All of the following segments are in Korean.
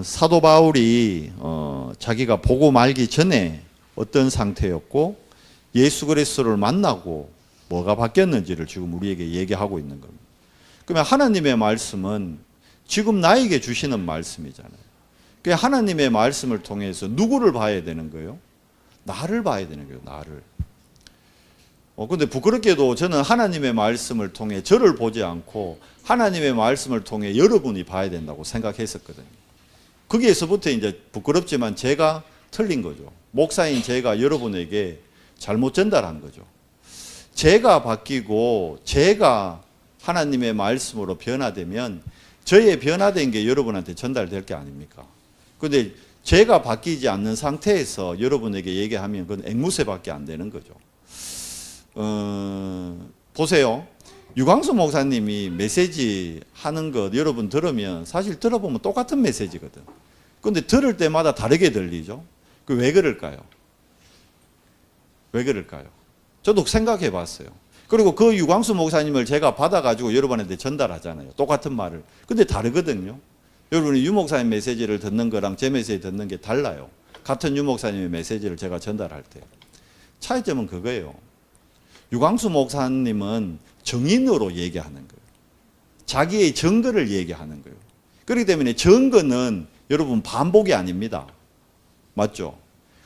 사도 바울이 자기가 보고 말기 전에 어떤 상태였고 예수 그리스도를 만나고 뭐가 바뀌었는지를 지금 우리에게 얘기하고 있는 겁니다. 그러면 하나님의 말씀은 지금 나에게 주시는 말씀이잖아요. 그러니까 하나님의 말씀을 통해서 누구를 봐야 되는 거예요? 나를 봐야 되는 거예요. 나를. 근데 부끄럽게도 저는 하나님의 말씀을 통해 저를 보지 않고 하나님의 말씀을 통해 여러분이 봐야 된다고 생각했었거든요. 거기에서부터 이제 부끄럽지만 제가 틀린 거죠. 목사인 제가 여러분에게 잘못 전달한 거죠. 제가 바뀌고 제가 하나님의 말씀으로 변화되면 저의 변화된 게 여러분한테 전달될 게 아닙니까? 그런데 제가 바뀌지 않는 상태에서 여러분에게 얘기하면 그건 앵무새밖에 안 되는 거죠. 보세요. 유광수 목사님이 메시지 하는 것 여러분 들으면 사실 들어보면 똑같은 메시지거든. 그런데 들을 때마다 다르게 들리죠. 그 왜 그럴까요? 왜 그럴까요? 저도 생각해 봤어요. 그리고 그 유광수 목사님을 제가 받아가지고 여러분한테 전달하잖아요. 똑같은 말을. 근데 다르거든요. 여러분이 유 목사님 메시지를 듣는 거랑 제 메시지 듣는 게 달라요. 같은 유 목사님의 메시지를 제가 전달할 때. 차이점은 그거예요. 유광수 목사님은 정인으로 얘기하는 거예요. 자기의 증거를 얘기하는 거예요. 그렇기 때문에 증거는 여러분 반복이 아닙니다. 맞죠?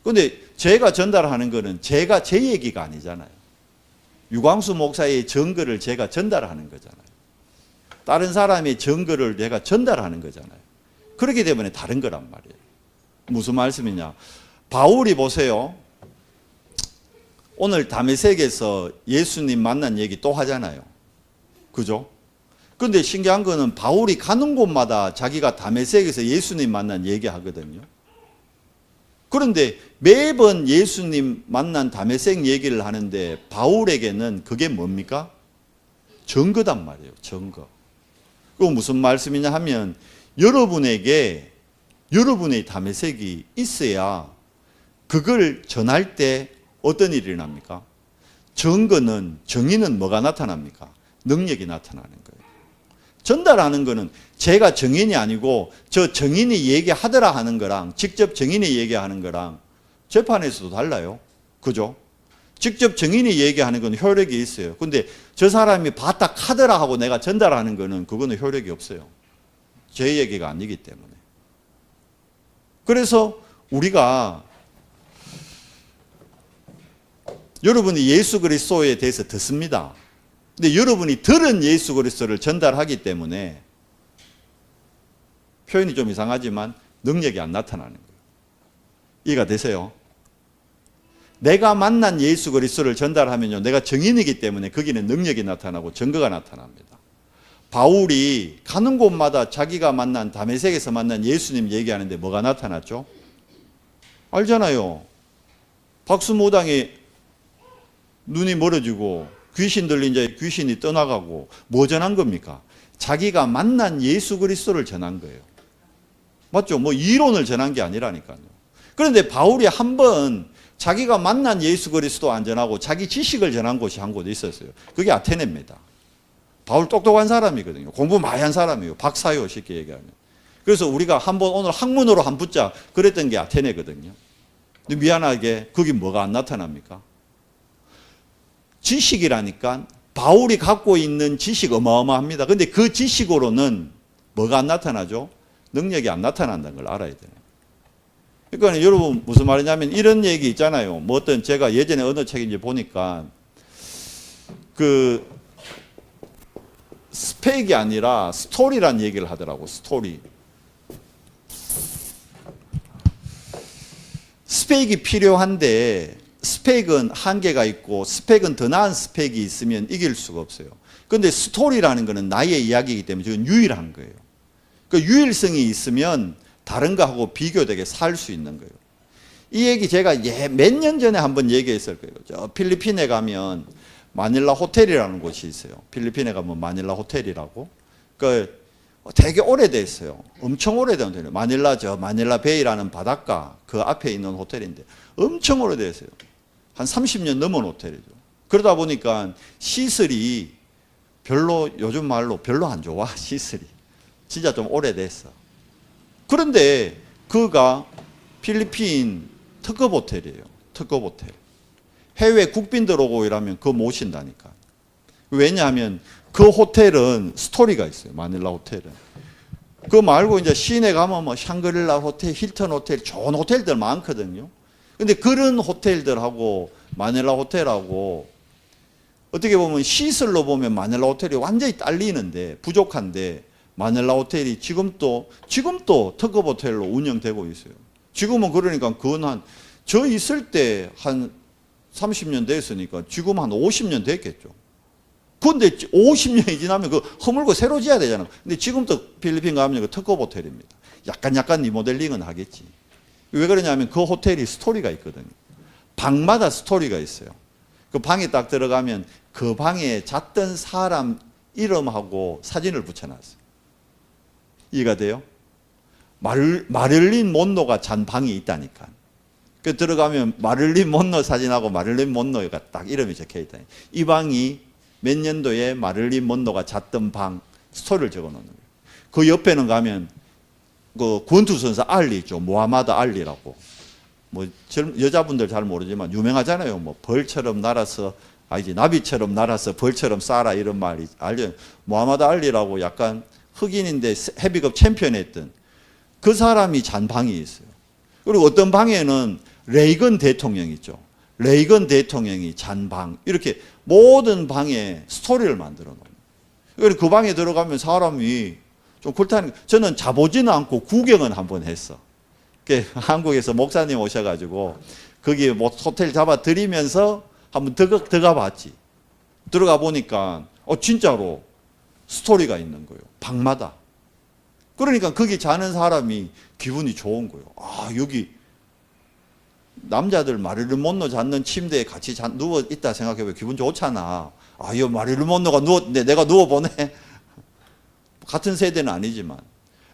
그런데 제가 전달하는 거는 제가 제 얘기가 아니잖아요. 유광수 목사의 증거를 제가 전달하는 거잖아요. 다른 사람의 증거를 내가 전달하는 거잖아요. 그렇기 때문에 다른 거란 말이에요. 무슨 말씀이냐? 바울이 보세요. 오늘 다메섹에서 예수님 만난 얘기 또 하잖아요. 그죠? 그런데 신기한 거는 바울이 가는 곳마다 자기가 다메섹에서 예수님 만난 얘기 하거든요. 그런데 매번 예수님 만난 다메섹 얘기를 하는데 바울에게는 그게 뭡니까? 증거단 말이에요. 증거. 그거 무슨 말씀이냐 하면 여러분에게 여러분의 다메섹이 있어야 그걸 전할 때 어떤 일이 일어납니까? 증거는, 정의는 뭐가 나타납니까? 능력이 나타나는 거예요. 전달하는 거는 제가 정인이 아니고 저 정인이 얘기하더라 하는 거랑 직접 정인이 얘기하는 거랑 재판에서도 달라요. 그죠? 직접 정인이 얘기하는 건 효력이 있어요. 근데 저 사람이 봤다 카더라 하고 내가 전달하는 거는 그거는 효력이 없어요. 제 얘기가 아니기 때문에. 그래서 우리가 여러분이 예수 그리스도에 대해서 듣습니다. 근데 여러분이 들은 예수 그리스도를 전달하기 때문에 표현이 좀 이상하지만 능력이 안 나타나는 거예요. 이해가 되세요? 내가 만난 예수 그리스도를 전달하면요, 내가 정인이기 때문에 거기는 능력이 나타나고 증거가 나타납니다. 바울이 가는 곳마다 자기가 만난 다메섹에서 만난 예수님 얘기하는데 뭐가 나타났죠? 알잖아요. 박수무당이 눈이 멀어지고 귀신 들린 자의 귀신이 떠나가고 뭐 전한 겁니까? 자기가 만난 예수 그리스도를 전한 거예요. 맞죠? 뭐 이론을 전한 게 아니라니까요. 그런데 바울이 한번 자기가 만난 예수 그리스도 안 전하고 자기 지식을 전한 곳이 한 곳에 있었어요. 그게 아테네입니다. 바울 똑똑한 사람이거든요. 공부 많이 한 사람이에요. 박사요, 쉽게 얘기하면. 그래서 우리가 한번 오늘 학문으로 한 붙자 그랬던 게 아테네거든요. 근데 미안하게 거기 뭐가 안 나타납니까? 지식이라니까 바울이 갖고 있는 지식 어마어마합니다. 근데 그 지식으로는 뭐가 안 나타나죠? 능력이 안 나타난다는 걸 알아야 되네요. 그러니까 여러분 무슨 말이냐면 이런 얘기 있잖아요. 뭐 어떤 제가 예전에 어느 책인지 보니까 그 스펙이 아니라 스토리란 얘기를 하더라고. 스토리. 스펙이 필요한데 스펙은 한계가 있고 스펙은 더 나은 스펙이 있으면 이길 수가 없어요. 그런데 스토리라는 것은 나의 이야기이기 때문에 저건 유일한 거예요. 그 유일성이 있으면 다른 거하고 비교되게 살 수 있는 거예요. 이 얘기 제가 몇 년 전에 한번 얘기했을 거예요. 저 필리핀에 가면 마닐라 호텔이라는 곳이 있어요. 필리핀에 가면 마닐라 호텔이라고. 그 되게 오래됐어요. 엄청 오래된 호텔이에요. 마닐라 베이라는 바닷가 그 앞에 있는 호텔인데 엄청 오래됐어요. 한 30년 넘은 호텔이죠. 그러다 보니까 시설이 별로 요즘 말로 별로 안 좋아. 시설이 진짜 좀 오래됐어. 그런데 그가 필리핀 특급 호텔이에요. 특급 호텔. 해외 국빈들 오고 이러면 그거 모신다니까. 왜냐하면 그 호텔은 스토리가 있어요. 마닐라 호텔은. 그거 말고 이제 시내 가면 뭐 샹그릴라 호텔, 힐튼 호텔, 좋은 호텔들 많거든요. 근데 그런 호텔들하고 마닐라 호텔하고 어떻게 보면 시설로 보면 마닐라 호텔이 완전히 딸리는데 부족한데 마닐라 호텔이 지금도 특급 호텔로 운영되고 있어요. 지금은 그러니까 그건 저 있을 때 한 30년 됐으니까 지금 한 50년 됐겠죠. 근데 50년이 지나면 그 허물고 새로 지어야 되잖아. 근데 지금도 필리핀 가면 그 특급 호텔입니다. 약간 리모델링은 하겠지. 왜 그러냐면 그 호텔이 스토리가 있거든요. 방마다 스토리가 있어요. 그 방에 딱 들어가면 그 방에 잤던 사람 이름하고 사진을 붙여놨어요. 이해가 돼요? 마릴린 monroe가 잔 방이 있다니까. 그 들어가면 마릴린 monroe 사진하고 마릴린 monroe가 딱 이름이 적혀 있다. 이 방이 몇 년도에 마릴린 monroe가 잤던 방 스토리를 적어 놓는 거예요. 그 옆에는 가면 그 권투 선수 알리 있죠. 모하마드 알리라고. 뭐 여자분들 잘 모르지만 유명하잖아요. 뭐 벌처럼 날아서 이제 나비처럼 날아서 벌처럼 쏴라 이런 말이 알죠. 모하마드 알리라고 약간 흑인인데 헤비급 챔피언 했던 그 사람이 잔 방이 있어요. 그리고 어떤 방에는 레이건 대통령 있죠. 레이건 대통령이 잔 방. 이렇게 모든 방에 스토리를 만들어 놓은 거예요. 그리고 그 방에 들어가면 사람이 좀 그렇다는, 저는 자보지는 않고 구경은 한번 했어. 한국에서 목사님 오셔가지고 거기 뭐 호텔 잡아 드리면서 한번 들어가 봤지. 들어가 보니까 진짜로 스토리가 있는 거예요. 방마다. 그러니까 거기 자는 사람이 기분이 좋은 거예요. 여기 남자들 마릴린 monroe 잤는 침대에 같이 누워 있다 생각해보면 기분 좋잖아. 이 마릴린 monroe가 누웠는데 내가 누워보네. 같은 세대는 아니지만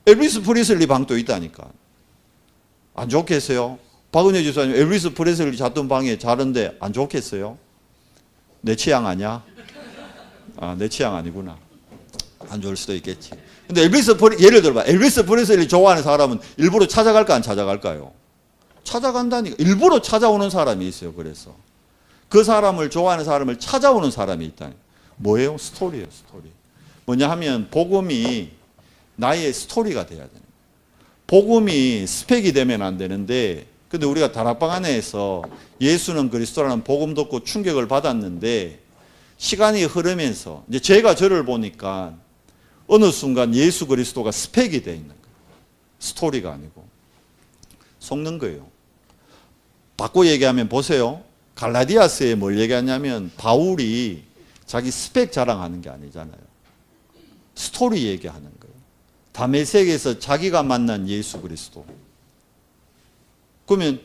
엘비스 프리슬리 방도 있다니까. 안 좋겠어요? 박은혜 지사님 엘비스 프리슬리 잤던 방에 자는데 안 좋겠어요? 내 취향 아니야? 내 취향 아니구나. 안 좋을 수도 있겠지. 근데 예를 들어봐. 엘비스 프리슬리 좋아하는 사람은 일부러 찾아갈까 안 찾아갈까요? 찾아간다니까. 일부러 찾아오는 사람이 있어요. 그래서 그 사람을 좋아하는 사람을 찾아오는 사람이 있다니. 뭐예요? 스토리예요. 스토리. 뭐냐 하면 복음이 나의 스토리가 돼야 되는 거예요. 복음이 스펙이 되면 안 되는데, 근데 우리가 다락방 안에서 예수는 그리스도라는 복음 듣고 충격을 받았는데 시간이 흐르면서 이제 제가 저를 보니까 어느 순간 예수 그리스도가 스펙이 되어 있는 거예요. 스토리가 아니고 속는 거예요. 바꿔 얘기하면 보세요. 갈라디아서에 뭘 얘기하냐면 바울이 자기 스펙 자랑하는 게 아니잖아요. 스토리 얘기하는 거예요. 다메섹에서 자기가 만난 예수 그리스도. 그러면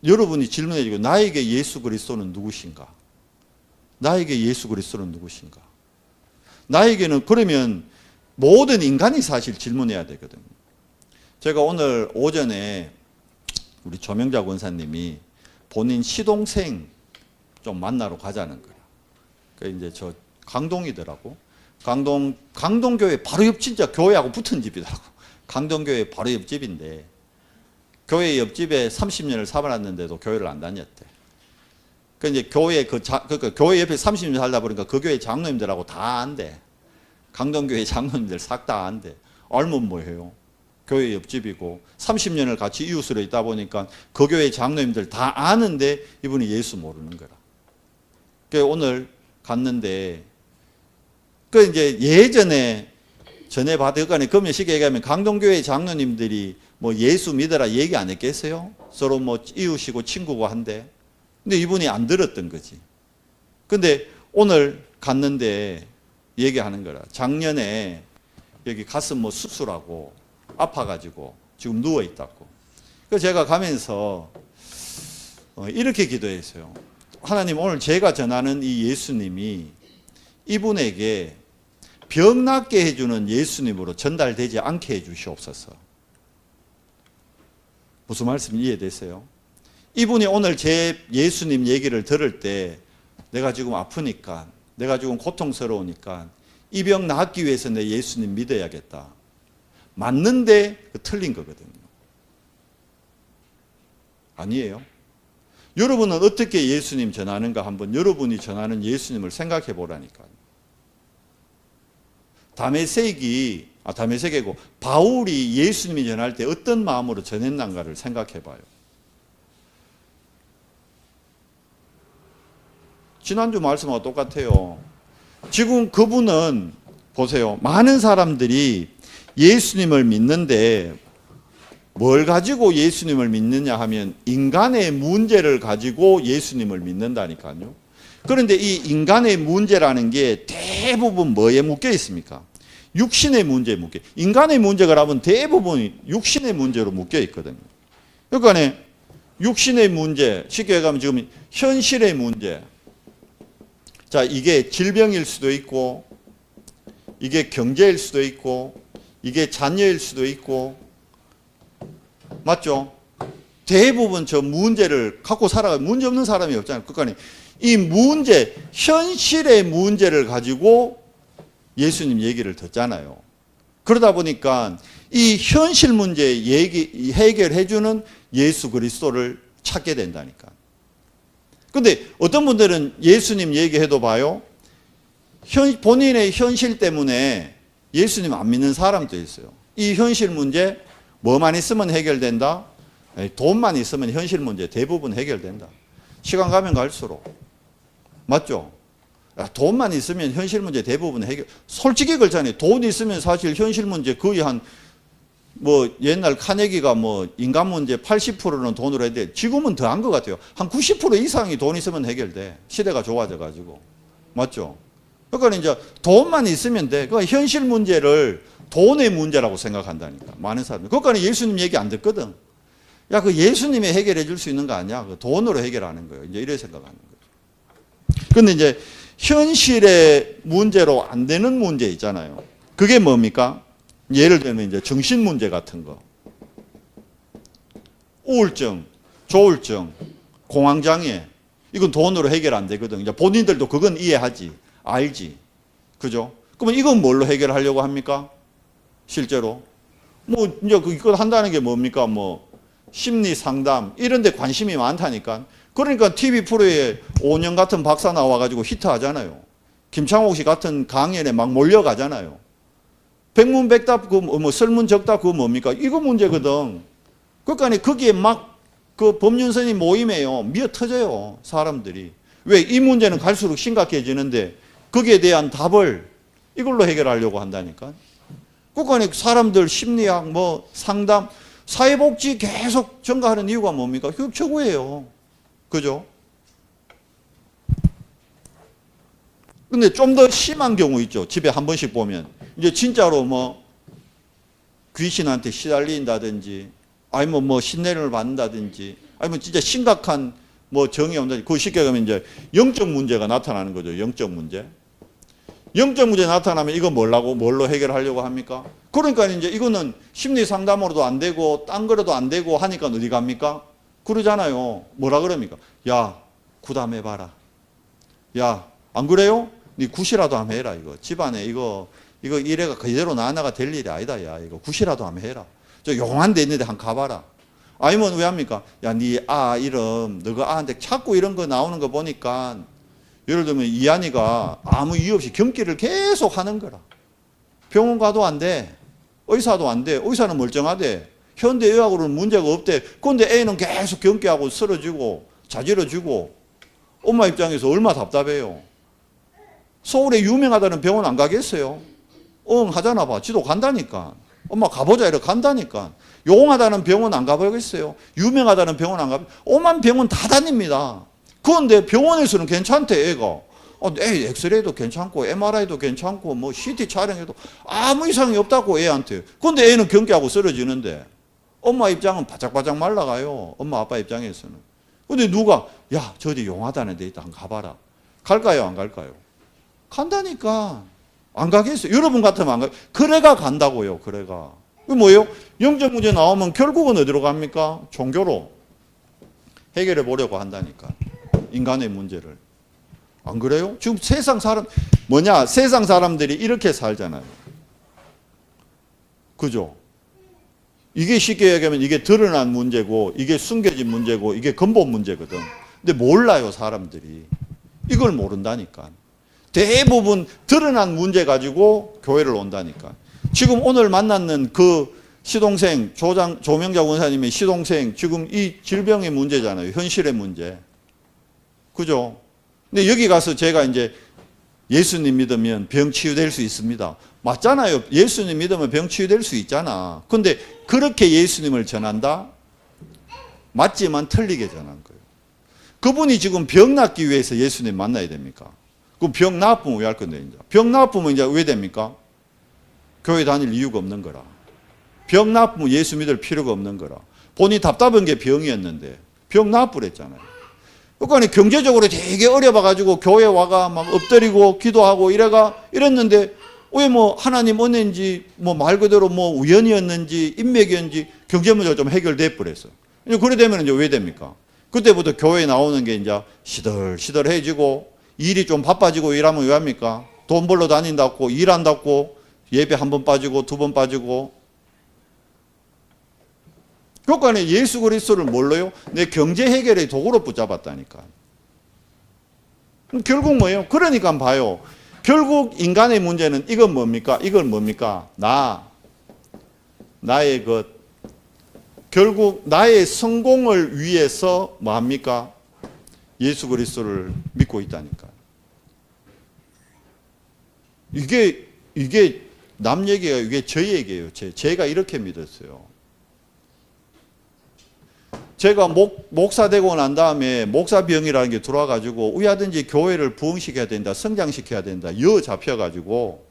여러분이 질문해 주고 나에게 예수 그리스도는 누구신가? 나에게 예수 그리스도는 누구신가? 나에게는 그러면 모든 인간이 사실 질문해야 되거든요. 제가 오늘 오전에 우리 조명자 권사님이 본인 시동생 좀 만나러 가자는 거예요. 그 이제 저 강동이더라고. 강동교회 바로 옆, 진짜 교회하고 붙은 집이더라고. 강동교회 바로 옆집인데 교회 옆집에 30년을 살았는데도 교회를 안 다녔대. 그 이제 교회 그러니까 교회 옆에 30년 살다 보니까 그 교회 장로님들하고 다 안대. 강동교회 장로님들 싹 다 안대. 알면 뭐해요? 교회 옆집이고 30년을 같이 이웃으로 있다 보니까 그 교회 장로님들 다 아는데 이분이 예수 모르는 거라. 그래서 오늘 갔는데 그 이제 예전에 전에 받을거니 그러면 쉽게 얘기하면 강동교회 장로님들이 뭐 예수 믿어라 얘기 안 했겠어요? 서로 뭐 이웃이고 친구고 한데. 근데 이분이 안 들었던 거지. 근데 오늘 갔는데 얘기하는 거라. 작년에 여기 가슴 뭐 수술하고 아파가지고 지금 누워있다고. 그래서 제가 가면서 이렇게 기도했어요. 하나님, 오늘 제가 전하는 이 예수님이 이분에게 병 낫게 해주는 예수님으로 전달되지 않게 해주시옵소서. 무슨 말씀 이해되세요? 이분이 오늘 제 예수님 얘기를 들을 때 내가 지금 아프니까, 내가 지금 고통스러우니까 이 병 낫기 위해서 내 예수님 믿어야겠다. 맞는데 틀린 거거든요. 아니에요. 여러분은 어떻게 예수님 전하는가 한번 여러분이 전하는 예수님을 생각해 보라니까요. 다메섹이고 바울이 예수님이 전할 때 어떤 마음으로 전했는가를 생각해 봐요. 지난주 말씀하고 똑같아요. 지금 그분은 보세요. 많은 사람들이 예수님을 믿는데 뭘 가지고 예수님을 믿느냐 하면 인간의 문제를 가지고 예수님을 믿는다니까요. 그런데 이 인간의 문제라는 게 대부분 뭐에 묶여 있습니까? 육신의 문제에 묶여. 인간의 문제가 라면 대부분 육신의 문제로 묶여 있거든요. 그러니까 육신의 문제, 쉽게 얘기하면 지금 현실의 문제. 자, 이게 질병일 수도 있고, 이게 경제일 수도 있고, 이게 자녀일 수도 있고, 맞죠? 대부분 저 문제를 갖고 살아가요. 문제 없는 사람이 없잖아요. 그러니까 이 문제, 현실의 문제를 가지고 예수님 얘기를 듣잖아요. 그러다 보니까 이 현실 문제 해결해주는 예수 그리스도를 찾게 된다니까. 근데 어떤 분들은 예수님 얘기해도 봐요. 본인의 현실 때문에 예수님 안 믿는 사람도 있어요. 이 현실 문제 뭐만 있으면 해결된다? 돈만 있으면 현실 문제 대부분 해결된다. 시간 가면 갈수록. 맞죠? 돈만 있으면 현실 문제 대부분 해결. 솔직히 그렇잖아요. 돈 있으면 사실 현실 문제 거의 옛날 카네기가 인간 문제 80%는 돈으로 해야 돼. 지금은 더 한 것 같아요. 한 90% 이상이 돈 있으면 해결돼. 시대가 좋아져가지고. 맞죠? 그러니까 이제 돈만 있으면 돼. 그러니까 현실 문제를 돈의 문제라고 생각한다니까. 많은 사람들. 그러니까 예수님 얘기 안 듣거든. 야, 그 예수님이 해결해 줄 수 있는 거 아니야? 그 돈으로 해결하는 거예요. 이제 이래 생각하는 거예요. 근데 이제 현실의 문제로 안 되는 문제 있잖아요. 그게 뭡니까? 예를 들면 이제 정신 문제 같은 거. 우울증, 조울증, 공황장애. 이건 돈으로 해결 안 되거든. 이제 본인들도 그건 이해하지. 알지. 그죠? 그러면 이건 뭘로 해결하려고 합니까? 실제로. 이제 이걸 한다는 게 뭡니까? 심리 상담, 이런 데 관심이 많다니까. 그러니까 TV 프로에 5년 같은 박사 나와가지고 히트하잖아요. 김창옥 씨 같은 강연에 막 몰려가잖아요. 백문백답, 설문적답, 그거 뭡니까? 이거 문제거든. 그러니까 거기에 그 법륜스님 모임에요. 미어 터져요. 사람들이. 왜? 이 문제는 갈수록 심각해지는데 거기에 대한 답을 이걸로 해결하려고 한다니까. 그러니까 사람들 심리학, 상담, 사회복지 계속 증가하는 이유가 뭡니까? 교육 최고예요. 그죠? 근데 좀 더 심한 경우 있죠. 집에 한 번씩 보면. 이제 진짜로 귀신한테 시달린다든지, 아니면 신내림을 받는다든지, 아니면 진짜 심각한 정이 온다든지, 그거 쉽게 가면 이제 영적 문제가 나타나는 거죠. 영적 문제. 영적 문제 나타나면 이거 뭘로 해결하려고 합니까? 그러니까 이제 이거는 심리 상담으로도 안 되고, 딴 거로도 안 되고 하니까 어디 갑니까? 그러잖아요. 뭐라 그럽니까? 야, 굿함해봐라. 야, 안 그래요? 니 굿이라도 한번 해라, 이거. 집안에 이거 이래가 그대로 나아가 될 일이 아니다, 야. 이거 굿이라도 한번 해라. 저 용한 데 있는데 한번 가봐라. 아니면 왜 합니까? 야, 니 이름, 너가 아한테 자꾸 이런 거 나오는 거 보니까, 예를 들면 이한이가 아무 이유 없이 경기를 계속 하는 거라. 병원 가도 안 돼. 의사도 안 돼. 의사는 멀쩡하대. 현대의학으로는 문제가 없대. 그런데 애는 계속 경기하고 쓰러지고 자지러지고 엄마 입장에서 얼마나 답답해요. 서울에 유명하다는 병원 안 가겠어요? 하잖아 봐. 지도 간다니까. 엄마 가보자 이래 간다니까. 용하다는 병원 안 가보겠어요? 유명하다는 병원 안 가보겠어요? 오만 병원 다 다닙니다. 그런데 병원에서는 괜찮대, 애가. 애 엑스레이도 괜찮고, MRI도 괜찮고, CT 촬영해도 아무 이상이 없다고, 애한테. 그런데 애는 경기하고 쓰러지는데, 엄마 입장은 바짝바짝 말라가요. 엄마, 아빠 입장에서는. 근데 누가, 야, 저기 용하다는 데 있다. 한번 가봐라. 갈까요, 안 갈까요? 간다니까. 안 가겠어요. 여러분 같으면 안 가요. 그래가 간다고요, 그래가. 그 뭐예요? 영적 문제 나오면 결국은 어디로 갑니까? 종교로 해결해 보려고 한다니까. 인간의 문제를. 안 그래요? 지금 세상 사람들이 이렇게 살잖아요. 그죠? 이게 쉽게 얘기하면 이게 드러난 문제고 이게 숨겨진 문제고 이게 근본 문제거든. 근데 몰라요, 사람들이. 이걸 모른다니까. 대부분 드러난 문제 가지고 교회를 온다니까. 지금 오늘 만났는 그 시동생, 조명자 원사님의 시동생, 지금 이 질병의 문제잖아요. 현실의 문제. 그죠? 근데 여기 가서 제가 이제 예수님 믿으면 병 치유될 수 있습니다. 맞잖아요. 예수님 믿으면 병 치유될 수 있잖아. 근데 그렇게 예수님을 전한다? 맞지만 틀리게 전한 거예요. 그분이 지금 병 낫기 위해서 예수님 만나야 됩니까? 그럼 병 나쁘면 왜 할 건데, 이제? 병 나쁘면 이제 왜 됩니까? 교회 다닐 이유가 없는 거라. 병 나쁘면 예수 믿을 필요가 없는 거라. 본인이 답답한 게 병이었는데 병 나쁘랬잖아요. 그러니까 경제적으로 되게 어려워가지고 교회 와가 막 엎드리고 기도하고 이랬는데 왜 뭐 하나님 은혜인지 뭐 말 그대로 뭐 우연이었는지 인맥이었는지 경제 문제가 좀 해결돼 버렸어. 이제 그래 되면 이제 왜 됩니까? 그때부터 교회에 나오는 게 이제 시들시들해지고 일이 좀 바빠지고 이러면 왜 합니까? 돈 벌러 다닌다고 일한다고 예배 한 번 빠지고 두 번 빠지고. 그러니까 예수 그리스도를 뭘로요? 내 경제 해결의 도구로 붙잡았다니까. 결국 뭐예요? 그러니까 봐요. 결국 인간의 문제는 이건 뭡니까? 이건 뭡니까? 나의 것. 결국 나의 성공을 위해서 뭐 합니까? 예수 그리스도를 믿고 있다니까. 이게 남 얘기가 이게 저 얘기예요. 제가 이렇게 믿었어요. 제가 목사 되고 난 다음에 목사병이라는 게 들어와가지고 우야든지 교회를 부흥시켜야 된다, 성장시켜야 된다, 잡혀가지고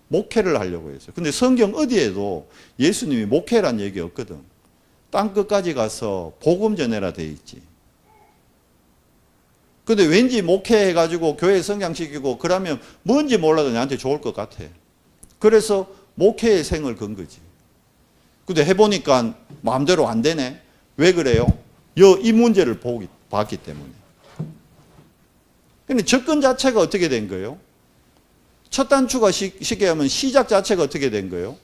목회를 하려고 했어요. 근데 성경 어디에도 예수님이 목회란 얘기 없거든. 땅 끝까지 가서 복음 전해라 돼 있지. 근데 왠지 목회해가지고 교회 성장시키고 그러면 뭔지 몰라도 나한테 좋을 것 같아. 그래서 목회의 생을 건 거지. 근데 해보니까 마음대로 안 되네. 왜 그래요? 이 문제를 봤기 때문에. 근데 접근 자체가 어떻게 된 거예요? 첫 단추가 쉽게 하면 시작 자체가 어떻게 된 거예요?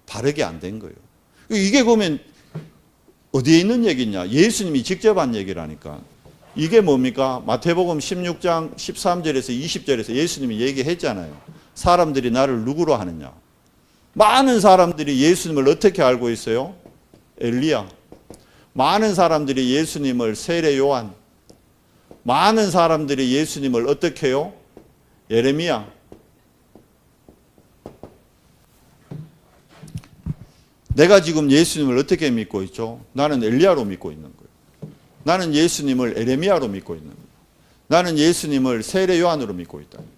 바르게 안 된 거예요. 이게 보면 어디에 있는 얘기냐? 예수님이 직접 한 얘기라니까. 이게 뭡니까? 마태복음 16장 13절에서 20절에서 예수님이 얘기했잖아요. 사람들이 나를 누구로 하느냐? 많은 사람들이 예수님을 어떻게 알고 있어요? 엘리야. 많은 사람들이 예수님을 세례 요한, 많은 사람들이 예수님을 어떻게 해요? 예레미야. 내가 지금 예수님을 어떻게 믿고 있죠? 나는 엘리야로 믿고 있는 거예요. 나는 예수님을 예레미야로 믿고 있는 거예요. 나는 예수님을 세례 요한으로 믿고 있다니까.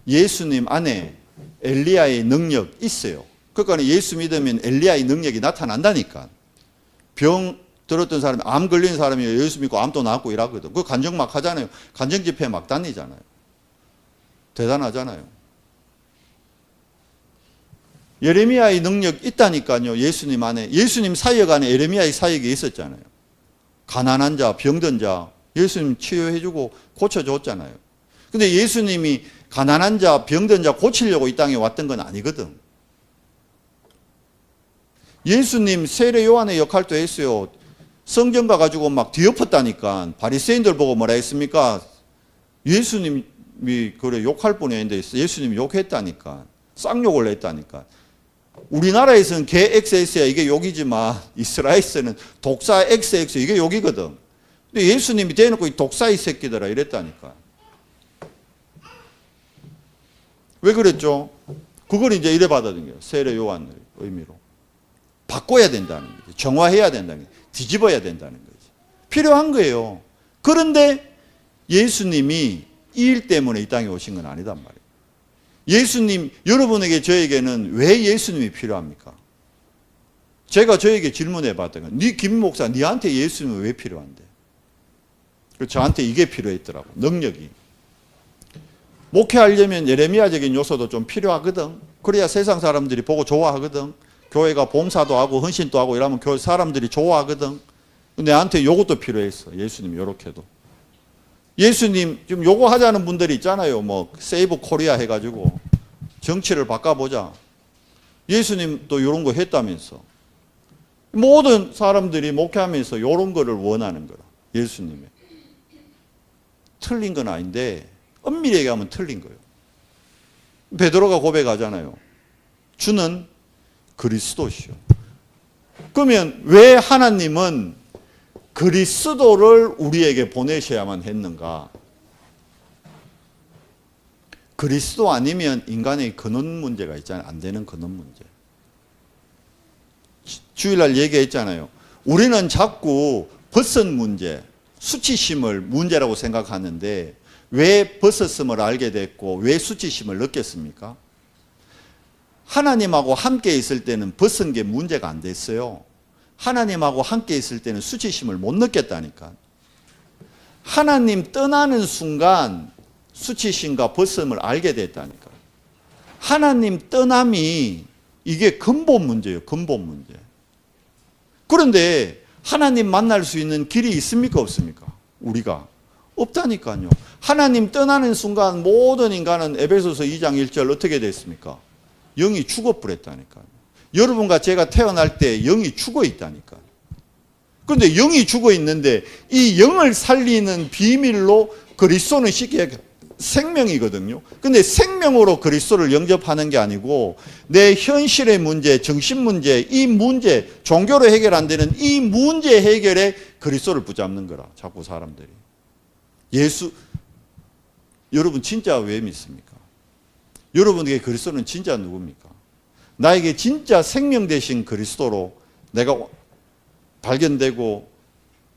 예수님 안에 엘리야의 능력 있어요. 그러니까 예수 믿으면 엘리야의 능력이 나타난다니까. 병 들었던 사람이 암 걸린 사람이 예수 믿고 암도 낫고 이러거든. 그 간증 막 하잖아요. 간증 집회 막 다니잖아요. 대단하잖아요. 예레미야의 능력 있다니까요. 예수님 안에. 예수님 사역 안에 예레미야의 사역이 있었잖아요. 가난한 자, 병든 자 예수님 치유해주고 고쳐줬잖아요. 근데 예수님이 가난한 자, 병든 자 고치려고 이 땅에 왔던 건 아니거든. 예수님 세례 요한의 역할도 했어요. 성경 가가지고 막 뒤엎었다니까. 바리새인들 보고 뭐라 했습니까? 예수님이 그래 욕할 뿐이 아닌데 예수님이 욕했다니까. 쌍욕을 했다니까. 우리나라에서는 개 XS야 이게 욕이지만 이스라엘에서는 독사 XX 이게 욕이거든. 근데 예수님이 대놓고 이 독사 이 새끼들아 이랬다니까. 왜 그랬죠? 그걸 이제 이래 받아들인 거예요. 세례 요한의 의미로. 바꿔야 된다는 거죠. 정화해야 된다는 거죠. 뒤집어야 된다는 거죠. 필요한 거예요. 그런데 예수님이 이 일 때문에 이 땅에 오신 건 아니단 말이에요. 예수님, 여러분에게 저에게는 왜 예수님이 필요합니까? 제가 저에게 질문해 봤던 건, 김 목사, 니한테 예수님은 왜 필요한데? 저한테 이게 필요했더라고, 능력이. 목회하려면 예레미야적인 요소도 좀 필요하거든. 그래야 세상 사람들이 보고 좋아하거든. 교회가 봉사도 하고 헌신도 하고 이러면 교회 사람들이 좋아하거든. 근데 나한테 요것도 필요했어. 예수님 요렇게도. 예수님 지금 요거 하자는 분들이 있잖아요. 뭐 세이브 코리아 해가지고 정치를 바꿔보자. 예수님도 이런 거 했다면서. 모든 사람들이 목회하면서 이런 거를 원하는 거라. 예수님의. 틀린 건 아닌데 엄밀히 얘기하면 틀린 거예요. 베드로가 고백하잖아요. 주는 그리스도시요. 그러면 왜 하나님은 그리스도를 우리에게 보내셔야만 했는가? 그리스도 아니면 인간의 근원 문제가 있잖아요. 안 되는 근원 문제. 주일날 얘기했잖아요. 우리는 자꾸 벗은 문제, 수치심을 문제라고 생각하는데 왜 벗었음을 알게 됐고 왜 수치심을 느꼈습니까? 하나님하고 함께 있을 때는 벗은 게 문제가 안 됐어요. 하나님하고 함께 있을 때는 수치심을 못 느꼈다니까. 하나님 떠나는 순간 수치심과 벗음을 알게 됐다니까. 하나님 떠남이 이게 근본 문제예요. 근본 문제. 그런데 하나님 만날 수 있는 길이 있습니까? 없습니까? 우리가. 없다니까요. 하나님 떠나는 순간 모든 인간은 에베소서 2장 1절 어떻게 됐습니까? 영이 죽어버렸다니까요. 여러분과 제가 태어날 때 영이 죽어 있다니까요. 그런데 영이 죽어 있는데 이 영을 살리는 비밀로 그리스도는 쉽게 생명이거든요. 근데 생명으로 그리스도를 영접하는 게 아니고 내 현실의 문제, 정신 문제, 이 문제, 종교로 해결 안 되는 이 문제 해결에 그리스도를 붙잡는 거라. 자꾸 사람들이. 예수, 여러분 진짜 왜 믿습니까? 여러분에게 그리스도는 진짜 누굽니까? 나에게 진짜 생명 되신 그리스도로 내가 발견되고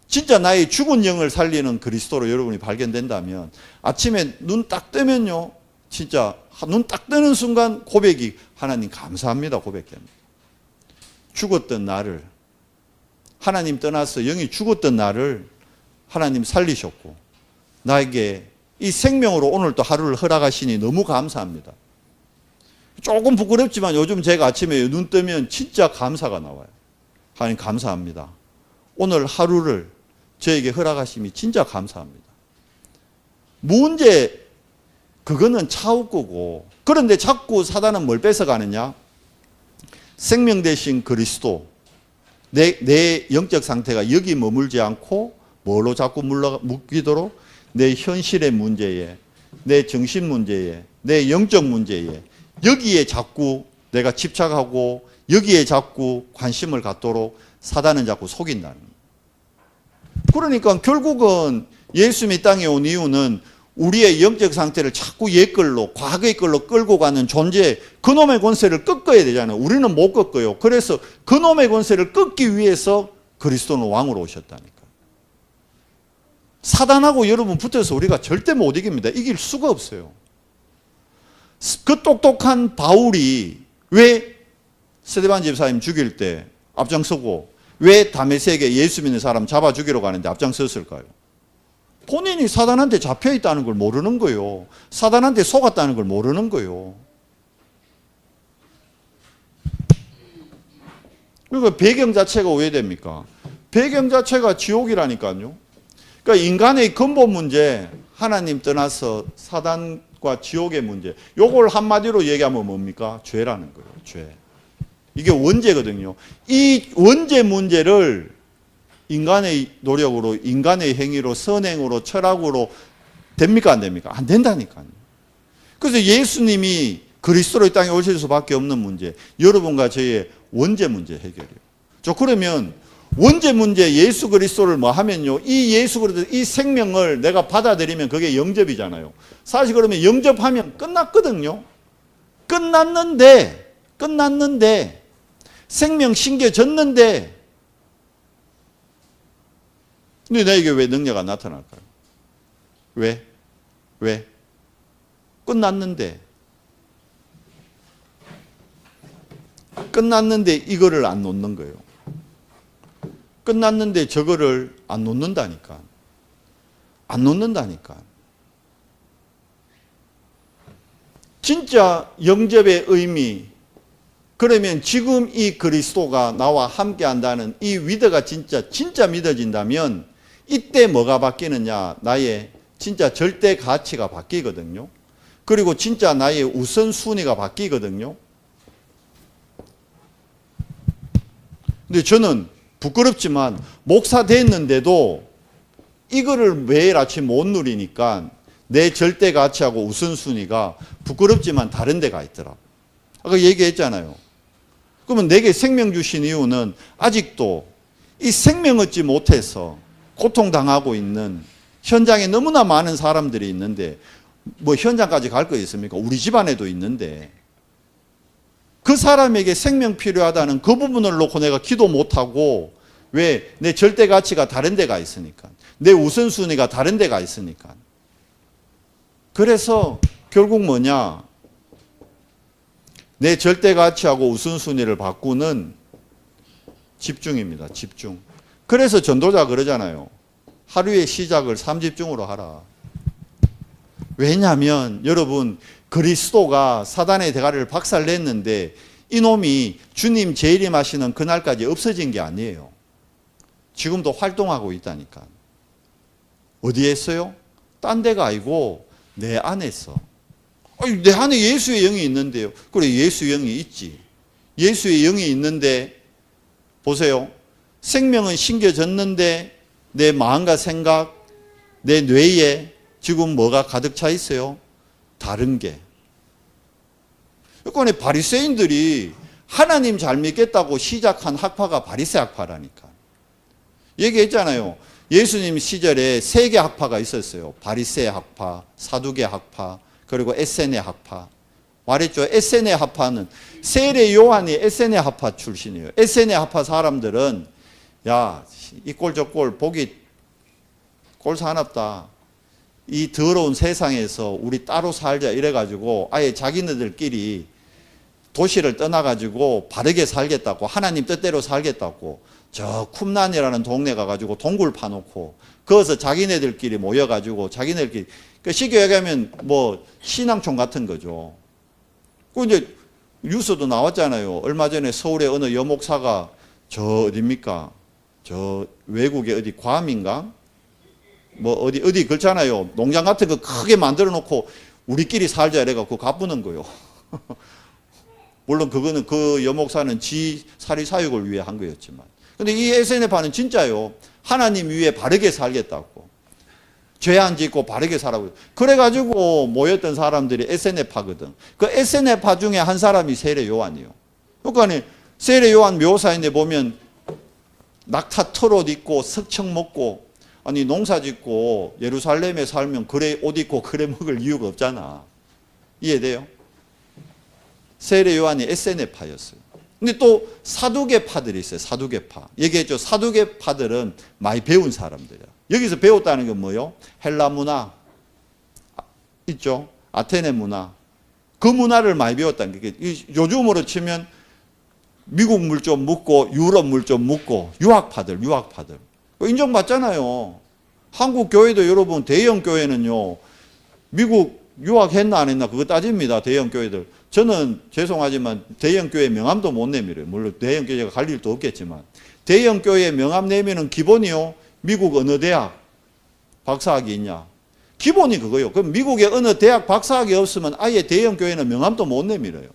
진짜 나의 죽은 영을 살리는 그리스도로 여러분이 발견된다면 아침에 눈 딱 뜨면요. 진짜 눈 딱 뜨는 순간 고백이 하나님 감사합니다. 고백합니다. 죽었던 나를 하나님 떠나서 영이 죽었던 나를 하나님 살리셨고 나에게 이 생명으로 오늘 또 하루를 허락하시니 너무 감사합니다. 조금 부끄럽지만 요즘 제가 아침에 눈 뜨면 진짜 감사가 나와요. 하나님 감사합니다. 오늘 하루를 저에게 허락하심이 진짜 감사합니다. 문제 그거는 차후 거고 그런데 자꾸 사단은 뭘 뺏어가느냐? 생명 되신 그리스도 내 영적 상태가 여기 머물지 않고 뭘로 자꾸 묶이도록 내 현실의 문제에 내 정신 문제에 내 영적 문제에 여기에 자꾸 내가 집착하고 여기에 자꾸 관심을 갖도록 사단은 자꾸 속인다는 거예요. 그러니까 결국은 예수님이 땅에 온 이유는 우리의 영적 상태를 자꾸 옛걸로 과거의 걸로 끌고 가는 존재 그놈의 권세를 꺾어야 되잖아요. 우리는 못 꺾어요. 그래서 그놈의 권세를 꺾기 위해서 그리스도는 왕으로 오셨다니까. 사단하고 여러분 붙어서 우리가 절대 못 이깁니다. 이길 수가 없어요. 그 똑똑한 바울이 왜 스데반 집사님 죽일 때 앞장서고 왜 다메섹에 예수 믿는 사람 잡아 죽이러 가는데 앞장섰을까요? 본인이 사단한테 잡혀 있다는 걸 모르는 거예요. 사단한테 속았다는 걸 모르는 거예요. 그러니까 배경 자체가 왜 됩니까? 배경 자체가 지옥이라니까요. 그러니까 인간의 근본 문제, 하나님 떠나서 사단과 지옥의 문제, 요걸 한마디로 얘기하면 뭡니까? 죄라는 거예요. 죄. 이게 원죄거든요. 이 원죄 문제를 인간의 노력으로, 인간의 행위로, 선행으로, 철학으로 됩니까? 안 됩니까? 안 된다니까요. 그래서 예수님이 그리스도로 이 땅에 오실 수밖에 없는 문제, 여러분과 저의 원죄 문제 해결이에요. 그러면 원죄 문제 예수 그리스도를 뭐 하면요. 이 예수 그리스도, 이 생명을 내가 받아들이면 그게 영접이잖아요. 사실 그러면 영접하면 끝났거든요. 끝났는데, 생명 심겨졌는데, 근데 나에게 왜 능력 안 나타날까요? 왜? 끝났는데 이거를 안 놓는 거예요. 끝났는데 저거를 안 놓는다니까. 진짜 영접의 의미, 그러면 지금 이 그리스도가 나와 함께 한다는 이 위대가 진짜 믿어진다면 이때 뭐가 바뀌느냐? 나의 진짜 절대 가치가 바뀌거든요. 그리고 진짜 나의 우선순위가 바뀌거든요. 근데 저는 부끄럽지만 목사 됐는데도 이거를 매일 아침 못 누리니까 내 절대 가치하고 우선순위가 부끄럽지만 다른 데가 있더라. 아까 얘기했잖아요. 그러면 내게 생명 주신 이유는 아직도 이 생명 얻지 못해서 고통당하고 있는 현장에 너무나 많은 사람들이 있는데, 뭐 현장까지 갈 거 있습니까? 우리 집안에도 있는데, 그 사람에게 생명 필요하다는 그 부분을 놓고 내가 기도 못하고, 왜? 내 절대 가치가 다른 데가 있으니까. 내 우선순위가 다른 데가 있으니까. 그래서 결국 뭐냐? 내 절대 가치하고 우선순위를 바꾸는 집중입니다. 집중. 그래서 전도자 그러잖아요. 하루의 시작을 3집중으로 하라. 왜냐하면 여러분, 그리스도가 사단의 대가리를 박살냈는데 이놈이 주님 재림하시는 그날까지 없어진 게 아니에요. 지금도 활동하고 있다니까. 어디에 있어요? 딴 데가 아니고 내 안에 있어. 내 안에 예수의 영이 있는데요. 그래, 예수의 영이 있지. 예수의 영이 있는데 보세요. 생명은 심겨졌는데 내 마음과 생각, 내 뇌에 지금 뭐가 가득 차 있어요? 다른 게. 그러니까 바리새인들이 하나님 잘 믿겠다고 시작한 학파가 바리새 학파라니까. 얘기했잖아요. 예수님 시절에 3개 학파가 있었어요. 바리새 학파, 사두개 학파, 그리고 에세네 학파. 말했죠. 에세네 학파는 세례 요한이 에세네 학파 출신이에요. 에세네 학파 사람들은 야, 이 꼴 저 꼴 보기 꼴사납다. 이 더러운 세상에서 우리 따로 살자 이래가지고 아예 자기네들끼리 도시를 떠나가지고 바르게 살겠다고, 하나님 뜻대로 살겠다고 저 쿰란이라는 동네 가가지고 동굴 파놓고 거기서 자기네들끼리 모여가지고 자기네들끼리, 그러니까 쉽게 얘기하면 뭐 신앙촌 같은 거죠. 그 이제 뉴스도 나왔잖아요. 얼마 전에 서울의 어느 여목사가 저 어딥니까? 저 외국의 어디 괌인가? 뭐 어디 그렇잖아요. 농장 같은 거 크게 만들어 놓고 우리끼리 살자 이래갖고 가쁘는 거요. 물론 그거는 그 여목사는 지 사리 사육을 위해 한 거였지만. 근데 이 에세네파는 진짜요. 하나님 위에 바르게 살겠다고. 죄 안 짓고 바르게 살라고. 그래가지고 모였던 사람들이 에세네파거든. 그 에세네파 중에 한 사람이 세례 요한이요. 그러니까 세례 요한 묘사인데 보면 낙타 털옷 입고 석청 먹고, 아니 농사 짓고 예루살렘에 살면 그래 옷 입고 그래 먹을 이유가 없잖아. 이해돼요? 세례 요한이 에세네파였어요. 근데 또 사두개파들이 있어요. 사두개파. 얘기했죠. 사두개파들은 많이 배운 사람들이야. 여기서 배웠다는 건 뭐예요? 헬라 문화 있죠. 아테네 문화. 그 문화를 많이 배웠다는 게, 요즘으로 치면 미국 물 좀 묻고 유럽 물 좀 묻고 유학파들. 인정받잖아요. 한국 교회도 여러분, 대형 교회는요, 미국 유학했나 안 했나 그거 따집니다. 대형 교회들. 저는 죄송하지만 대형 교회 명함도 못 내밀어요. 물론 대형 교회가 갈 일도 없겠지만 대형 교회 명함 내면은 기본이요, 미국 어느 대학 박사학위 있냐, 기본이 그거요. 그럼 미국의 어느 대학 박사학위 없으면 아예 대형 교회는 명함도 못 내밀어요.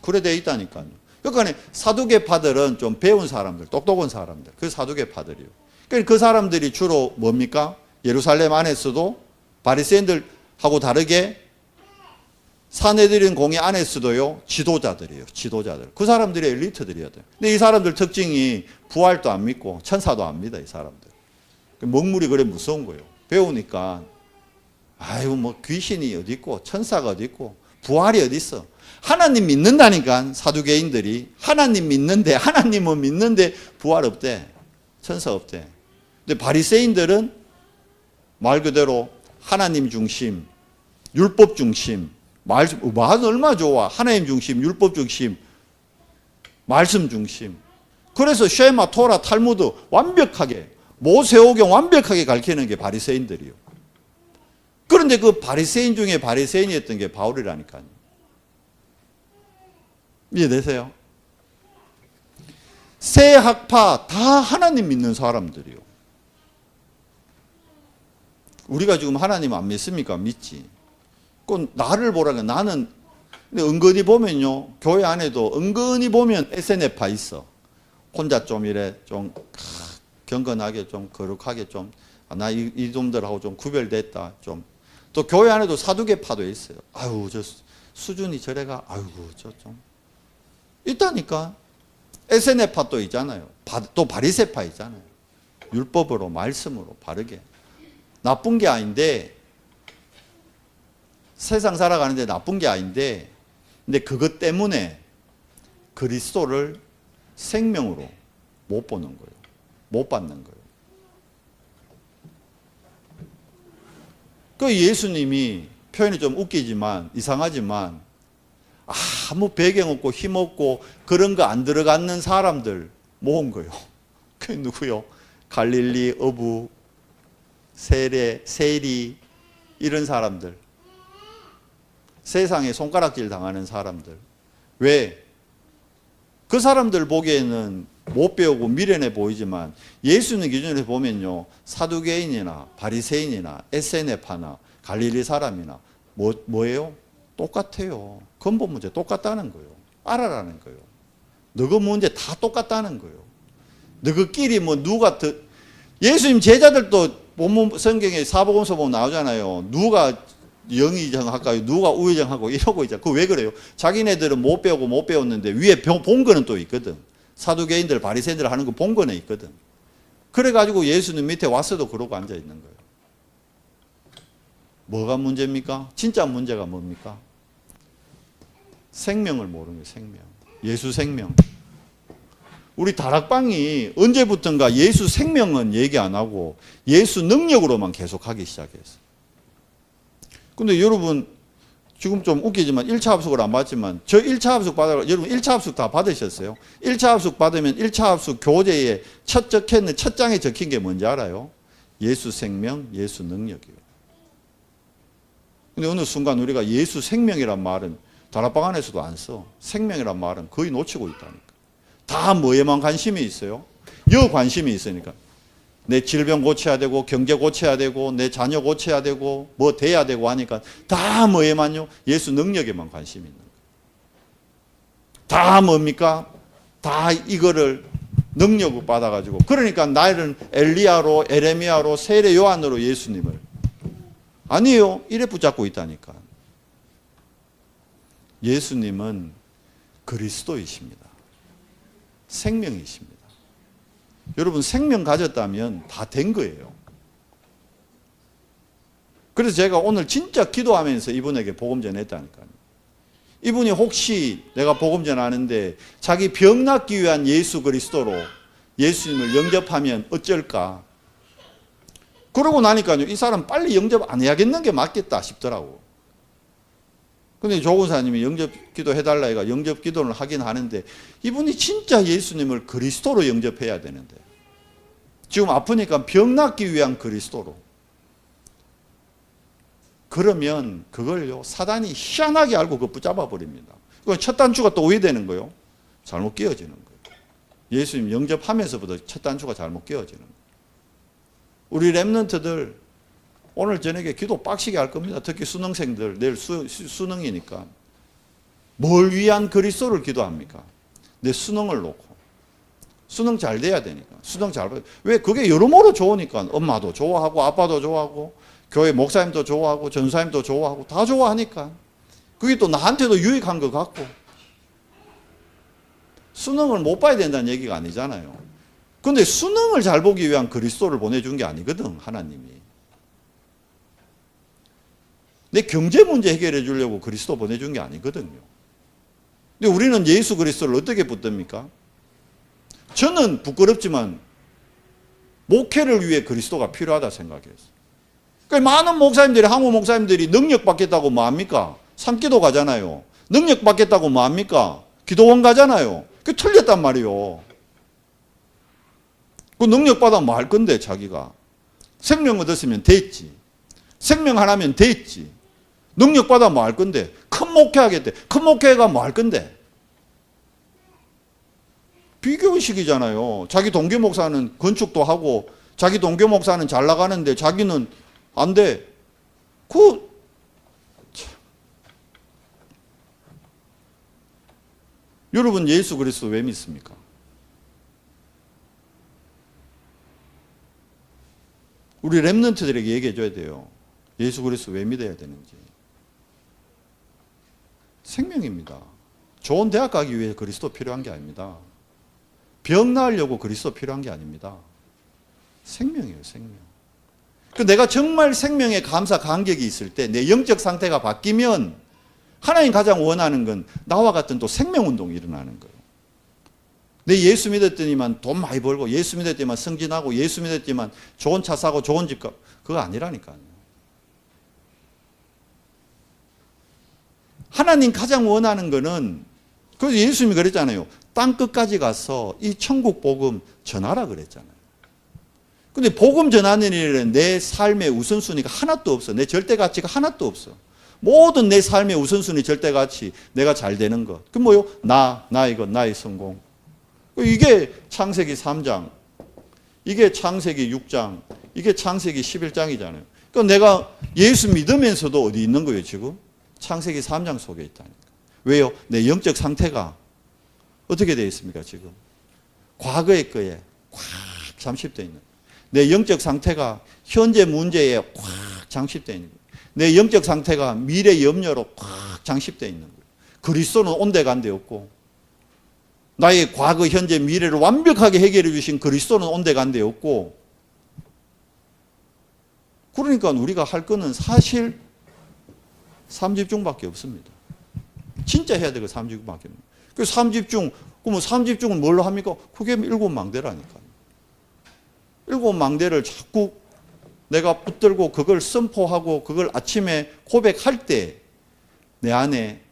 그래 돼 있다니까요. 그러니까 사두개파들은 좀 배운 사람들, 똑똑한 사람들, 그 사두개파들이요. 그러니까 그 사람들이 주로 뭡니까? 예루살렘 안에서도 바리새인들하고 다르게 사내들인 공의 안에서도요, 지도자들이에요. 지도자들. 그 사람들이 엘리트들이어야 돼요. 근데 이 사람들 특징이 부활도 안 믿고 천사도 안 믿어, 이 사람들. 먹물이 그래 무서운 거예요. 배우니까 아이고 뭐 귀신이 어디 있고 천사가 어디 있고 부활이 어디 있어. 하나님 믿는다니까. 사두개인들이 하나님 믿는데, 하나님은 믿는데 부활 없대, 천사 없대. 근데 바리새인들은 말 그대로 하나님 중심, 율법 중심, 말씀 얼마나 좋아. 하나님 중심, 율법 중심, 말씀 중심. 그래서 쉐마, 토라, 탈무드 완벽하게, 모세오경 완벽하게 가르치는 게 바리새인들이요. 그런데 그 바리새인 중에 바리새인이었던 게 바울이라니까요. 이해되세요? 세 학파 다 하나님 믿는 사람들이요. 우리가 지금 하나님 안 믿습니까? 믿지. 그 나를 보라니까. 나는 근데 은근히 보면요, 교회 안에도 은근히 보면 SNF파 있어. 혼자 좀 이래 좀 경건하게 좀 거룩하게 좀 나 이놈들하고 좀 구별됐다. 좀 또 교회 안에도 사두개파도 있어요. 아유 저 수준이 저래가 아유 저 좀 있다니까. SNF파 또 있잖아요. 또 바리새파 있잖아요. 율법으로 말씀으로 바르게. 나쁜 게 아닌데 세상 살아가는데 나쁜 게 아닌데 근데 그것 때문에 그리스도를 생명으로 못 보는 거예요. 못 받는 거예요. 그 예수님이 표현이 좀 웃기지만 이상하지만 아무 배경 없고 힘 없고 그런 거 안 들어가는 사람들 모은 거예요. 그게 누구요? 갈릴리, 어부, 세례, 세리 이런 사람들. 세상에 손가락질 당하는 사람들. 왜? 그 사람들 보기에는 못 배우고 미련해 보이지만 예수님 기준으로 보면요. 사두개인이나 바리새인이나 SNF파나 갈릴리 사람이나 뭐예요? 똑같아요. 근본 문제 똑같다는 거예요. 알아라는 거예요. 너그 문제 다 똑같다는 거예요. 너그끼리 뭐 누가 더 예수님 제자들도 본문 성경에 사복음서 보면 나오잖아요. 누가 영의정할까요? 누가 우의정하고 이러고 있잖아요. 그거 왜 그래요? 자기네들은 못 배우고 못 배웠는데 위에 본 거는 또 있거든. 사두개인들, 바리새인들 하는 거 본 거는 있거든. 그래가지고 예수님 밑에 와서도 그러고 앉아 있는 거예요. 뭐가 문제입니까? 진짜 문제가 뭡니까? 생명을 모르는 거예요. 생명. 예수 생명. 우리 다락방이 언제부턴가 예수 생명은 얘기 안 하고 예수 능력으로만 계속 하기 시작했어요. 근데 여러분 지금 좀 웃기지만 1차 합숙을 안 받지만 저 1차 합숙 여러분 1차 합숙 다 받으셨어요? 1차 합숙 받으면 1차 합숙 교재에 첫 장에 적힌 게 뭔지 알아요? 예수 생명, 예수 능력이요. 근데 어느 순간 우리가 예수 생명이란 말은 다락방 안에서도 안 써. 생명이란 말은 거의 놓치고 있다니까. 다 뭐에만 관심이 있어요? 여 관심이 있으니까. 내 질병 고쳐야 되고 경제 고쳐야 되고 내 자녀 고쳐야 되고 뭐 돼야 되고 하니까 다 뭐에만요? 예수 능력에만 관심이 있는 거예요. 다 뭡니까? 다 이거를 능력을 받아가지고 그러니까 나는 엘리야로 에레미야로 세례 요한으로 예수님을 아니에요. 이래 붙잡고 있다니까. 예수님은 그리스도이십니다. 생명이십니다. 여러분 생명 가졌다면 다 된 거예요. 그래서 제가 오늘 진짜 기도하면서 이분에게 복음 전했다니까요. 이분이 혹시 내가 복음 전하는데 자기 병 낫기 위한 예수 그리스도로 예수님을 영접하면 어쩔까? 그러고 나니까요. 이 사람 빨리 영접 안 해야겠는 게 맞겠다 싶더라고. 근데 조 권사님이 영접 기도 해달라 해가 영접 기도를 하긴 하는데 이분이 진짜 예수님을 그리스도로 영접해야 되는데 지금 아프니까 병 낫기 위한 그리스도로 그러면 그걸요 사단이 희한하게 알고 그거 붙잡아 버립니다. 그건 첫 단추가 또 왜 되는 거예요? 잘못 끼워지는 거예요. 예수님 영접하면서부터 첫 단추가 잘못 끼워지는 거예요. 우리 렘넌트들 오늘 저녁에 기도 빡시게 할 겁니다. 특히 수능생들 내일 수능이니까 뭘 위한 그리스도를 기도합니까? 내 수능을 놓고 수능 잘 돼야 되니까 수능 잘 받아. 왜? 그게 여러모로 좋으니까 엄마도 좋아하고 아빠도 좋아하고 교회 목사님도 좋아하고 전사님도 좋아하고 다 좋아하니까 그게 또 나한테도 유익한 것 같고 수능을 못 봐야 된다는 얘기가 아니잖아요. 그런데 수능을 잘 보기 위한 그리스도를 보내준 게 아니거든 하나님이. 내 경제 문제 해결해 주려고 그리스도 보내준 게 아니거든요. 근데 우리는 예수 그리스도를 어떻게 붙듭니까? 저는 부끄럽지만 목회를 위해 그리스도가 필요하다 생각했어요. 그러니까 많은 목사님들이 한국 목사님들이 능력 받겠다고 뭐합니까? 산기도 가잖아요. 능력 받겠다고 뭐합니까? 기도원 가잖아요. 그게 틀렸단 말이에요. 그 능력 받아 뭐 할 건데 자기가. 생명 얻었으면 됐지. 생명 하나면 됐지. 능력 받아 뭐 할 건데. 큰 목회 하겠대. 큰 목회가 뭐 할 건데. 비교의식이잖아요. 자기 동교 목사는 건축도 하고 자기 동교 목사는 잘 나가는데 자기는 안 돼. 여러분 예수 그리스도 왜 믿습니까? 우리 렘넌트들에게 얘기해 줘야 돼요. 예수 그리스도 왜 믿어야 되는지. 생명입니다. 좋은 대학 가기 위해 그리스도 필요한 게 아닙니다. 병 나으려고 그리스도 필요한 게 아닙니다. 생명이에요, 생명. 내가 정말 생명에 감사 간격이 있을 때 내 영적 상태가 바뀌면 하나님 가장 원하는 건 나와 같은 또 생명운동이 일어나는 거예요. 내 예수 믿었더니만 돈 많이 벌고 예수 믿었더니만 승진하고 예수 믿었더니만 좋은 차 사고 좋은 집 가고 그거 아니라니까요. 하나님 가장 원하는 거는 그래서 예수님이 그랬잖아요. 땅 끝까지 가서 이 천국 복음 전하라 그랬잖아요. 근데 복음 전하는 일은 내 삶의 우선순위가 하나도 없어. 내 절대 가치가 하나도 없어. 모든 내 삶의 우선순위 절대 가치 내가 잘 되는 것. 그 뭐요? 나의 것, 나의 성공. 이게 창세기 3장, 이게 창세기 6장, 이게 창세기 11장이잖아요. 그러니까 내가 예수 믿으면서도 어디 있는 거예요, 지금? 창세기 3장 속에 있다니까. 왜요? 내 영적 상태가 어떻게 되어 있습니까, 지금? 과거의 거에 꽉 잠식되어 있는 거예요. 내 영적 상태가 현재 문제에 꽉 장식되어 있는 거예요. 내 영적 상태가 미래 염려로 꽉 장식되어 있는 거예요. 그리스도는 온데간데 없고 나의 과거, 현재, 미래를 완벽하게 해결해 주신 그리스도는 온데간데 없고 그러니까 우리가 할 거는 사실 3집중밖에 없습니다. 진짜 해야 될 거 3집중밖에 없습니다. 그 3집중, 그러면 3집중은 뭘로 합니까? 그게 7망대라니까요. 7망대를 자꾸 내가 붙들고 그걸 선포하고 그걸 아침에 고백할 때 내 안에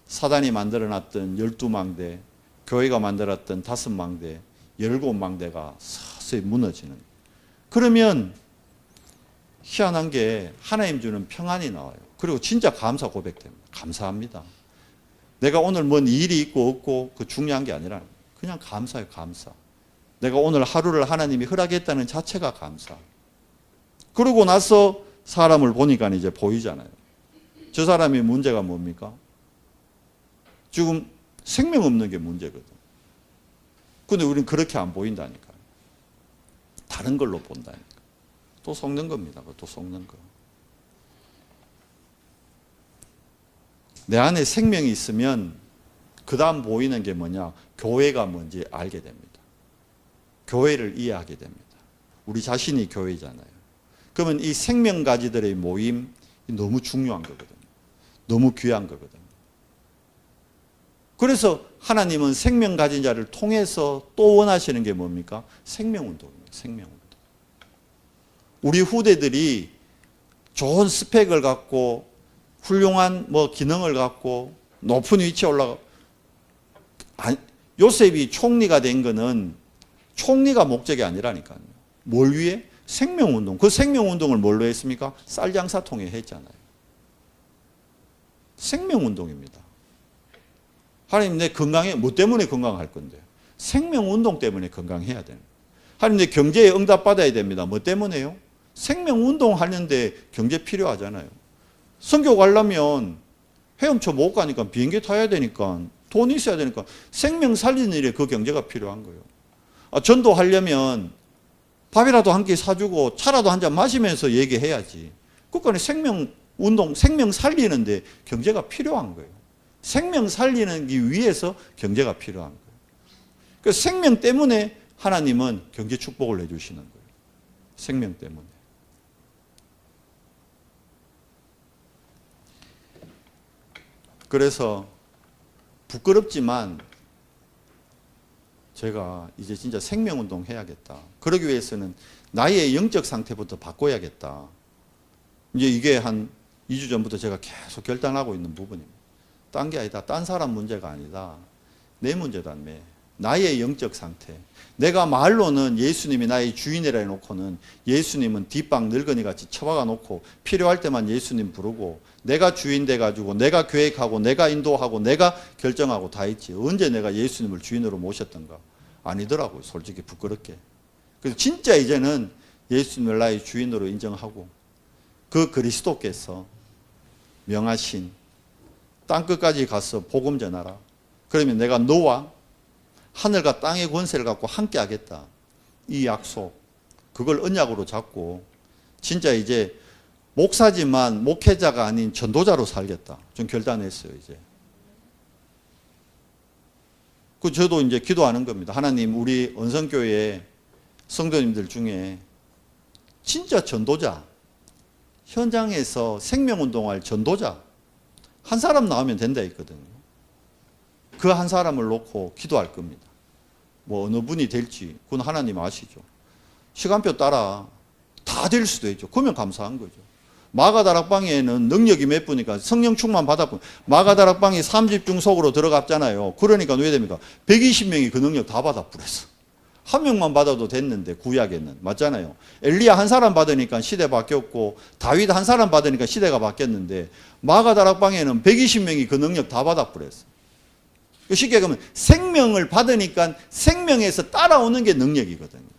사단이 만들어놨던 12망대, 교회가 만들었던 5망대, 17망대가 서서히 무너지는. 그러면 희한한 게 하나님 주는 평안이 나와요. 그리고 진짜 감사 고백됩니다. 감사합니다. 내가 오늘 뭔 일이 있고 없고 그 중요한 게 아니라 그냥 감사해요, 감사. 내가 오늘 하루를 하나님이 허락했다는 자체가 감사. 그러고 나서 사람을 보니까 이제 보이잖아요. 저 사람의 문제가 뭡니까? 지금 생명 없는 게 문제거든. 근데 우리는 그렇게 안 보인다니까요. 다른 걸로 본다니까. 또 속는 겁니다. 또 속는 거. 내 안에 생명이 있으면 그 다음 보이는 게 뭐냐? 교회가 뭔지 알게 됩니다. 교회를 이해하게 됩니다. 우리 자신이 교회잖아요. 그러면 이 생명가지들의 모임 너무 중요한 거거든요. 너무 귀한 거거든요. 그래서 하나님은 생명 가진 자를 통해서 또 원하시는 게 뭡니까? 생명운동입니다. 생명운동. 우리 후대들이 좋은 스펙을 갖고 훌륭한 기능을 갖고 높은 위치에 올라가. 요셉이 총리가 된 거는 총리가 목적이 아니라니까요. 뭘 위해? 생명운동. 그 생명운동을 뭘로 했습니까? 쌀장사 통해 했잖아요. 생명운동입니다. 하나님 내 건강해. 뭐 때문에 건강할 건데? 생명운동 때문에 건강해야 되는 거예요. 하나님 내 경제에 응답받아야 됩니다. 뭐 때문에요? 생명운동 하는데 경제 필요하잖아요. 선교 가려면 헤엄쳐 못 가니까 비행기 타야 되니까 돈이 있어야 되니까 생명 살리는 일에 그 경제가 필요한 거예요. 전도하려면 밥이라도 한 끼 사주고 차라도 한 잔 마시면서 얘기해야지. 그러니까 생명운동, 생명 살리는데 경제가 필요한 거예요. 생명 살리기 위해서 경제가 필요한 거예요. 그 생명 때문에 하나님은 경제 축복을 해주시는 거예요. 생명 때문에. 그래서 부끄럽지만 제가 이제 진짜 생명운동 해야겠다. 그러기 위해서는 나의 영적 상태부터 바꿔야겠다. 이제 이게 한 2주 전부터 제가 계속 결단하고 있는 부분입니다. 딴 게 아니다. 딴 사람 문제가 아니다. 내 문제다. 나의 영적 상태. 내가 말로는 예수님이 나의 주인이라 해놓고는 예수님은 뒷방 늙은이같이 처박아 놓고 필요할 때만 예수님 부르고 내가 주인 돼가지고 내가 계획하고 내가 인도하고 내가 결정하고 다 했지. 언제 내가 예수님을 주인으로 모셨던가? 아니더라고요. 솔직히 부끄럽게. 그래서 진짜 이제는 예수님을 나의 주인으로 인정하고 그 그리스도께서 명하신 땅끝까지 가서 복음 전하라. 그러면 내가 너와 하늘과 땅의 권세를 갖고 함께 하겠다. 이 약속, 그걸 언약으로 잡고 진짜 이제 목사지만 목회자가 아닌 전도자로 살겠다. 좀 결단했어요, 이제. 그 저도 이제 기도하는 겁니다. 하나님, 우리 언성교회 성도님들 중에 진짜 전도자, 현장에서 생명운동할 전도자 한 사람 나오면 된다 했거든요. 그 한 사람을 놓고 기도할 겁니다. 뭐 어느 분이 될지 그건 하나님 아시죠. 시간표 따라 다 될 수도 있죠. 그러면 감사한 거죠. 마가다락방에는 능력이 몇 분이니까 성령 충만 받았고, 마가다락방이 30중 속으로 들어갔잖아요. 그러니까 왜 됩니까? 120명이 그 능력 다 받아 버렸어. 한 명만 받아도 됐는데, 구약에는. 맞잖아요. 엘리야 한 사람 받으니까 시대 바뀌었고, 다윗 한 사람 받으니까 시대가 바뀌었는데, 마가다락방에는 120명이 그 능력 다 받아 버렸어. 쉽게 얘기하면 생명을 받으니까 생명에서 따라오는 게 능력이거든요.